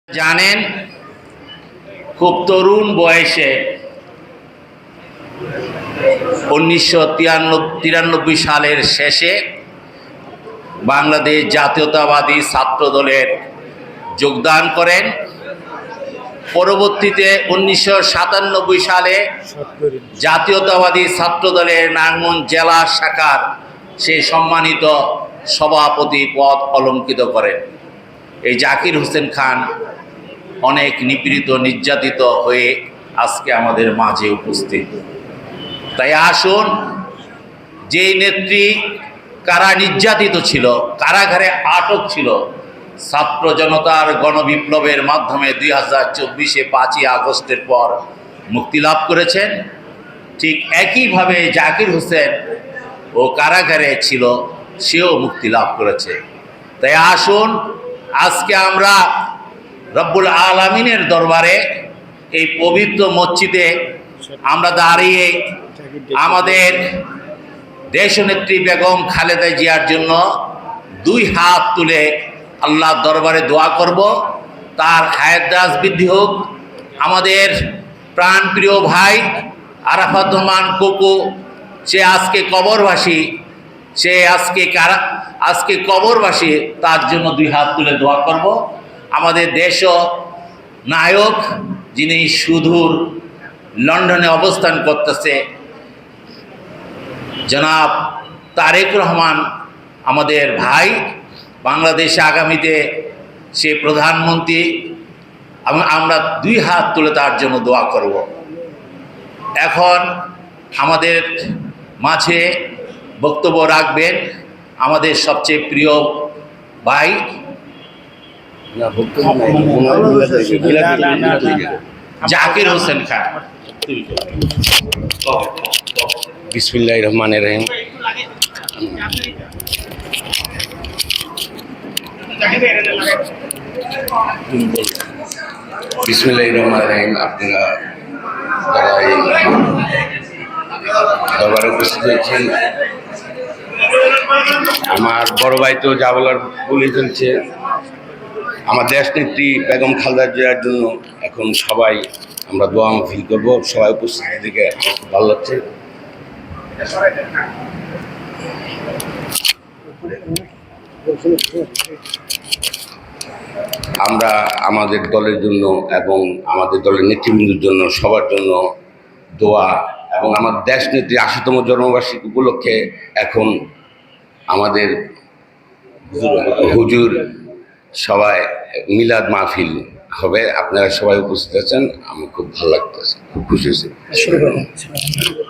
জানেন খুব তরুণ বয়সে 1993 সালের শেষে বাংলাদেশ জাতীয়তাবাদী ছাত্র দলের যোগদান করেন। পরবর্তীতে 1997 সালে জাতীয়তাবাদী ছাত্র দলের নারায়ণগঞ্জ জেলা শাখার সেই সম্মানিত সভাপতি পদ অলঙ্কৃত করেন। এই জাকির হোসেন খান অনেক নিপীড়িত নির্যাতিত হয়ে আজকে আমাদের মাঝে উপস্থিত। তাই আসুন, যেই নেত্রী কারা নির্যাতিত ছিল, কারাগারে আটক ছিল, ছাত্র জনতার গণবিপ্লবের মাধ্যমে 2024-এ 5ই আগস্টের পর মুক্তি লাভ করেছেন, ঠিক একইভাবে জাকির হোসেন ও কারাগারে ছিল, সেও মুক্তি লাভ করেছে। তাই আসুন, আজকে আমরা রব্বুল আলামিনের দরবারে এই পবিত্র মসজিদে আমরা দাঁড়িয়ে আমাদের দেশনেত্রী বেগম খালেদা জিয়ার জন্য 2 হাত তুলে আল্লাহর দরবারে দোয়া করব, তার হায়াত দারাজ বৃদ্ধি হোক। আমাদের প্রাণপ্রিয় ভাই আরাফাত রহমান কোকো, সে আজকে কবরবাসী, আজকে কবরবাসী, তার জন্য 2 হাত তুলে দোয়া করব। আমাদের দেশ নায়ক, যিনি সুদূর লন্ডনে অবস্থান করতেছে, জনাব তারেক রহমান, আমাদের ভাই, বাংলাদেশে আগামীতে সে প্রধানমন্ত্রী, আমরা 2 হাত তুলে তার জন্য দোয়া করব। এখন আমাদের মাঝে বক্তব্য রাখবেন আমাদের সবচেয়ে প্রিয় ভাই জাকির হোসেন খান। বিসমিল্লাহির রহমানির রহিম। বিসমিল্লাহির রহমানির রহিম। আপনারা যারা এই দরবারে উপস্থিত হয়েছেন, আমার বড় ভাই তো যা বলার বলে চলছে। আমার দেশ নেত্রী বেগম খালেদা জিয়ার জন্য এখন সবাই আমরা দোয়া মাহফিল করবো। সবাই উপস্থিতি থেকে আমার খুব ভালো লাগছে। আমরা আমাদের দলের জন্য এবং আমাদের দলের নেতৃবৃন্দের জন্য, সবার জন্য দোয়া, এবং আমার দেশ নেত্রী 80তম জন্মবার্ষিকী উপলক্ষে এখন আমাদের হুজুর সবাই মিলাদ মাহফিল হবে। আপনারা সবাই উপস্থিত আছেন, আমার খুব ভালো লাগতেছে, খুব খুশি হয়েছে।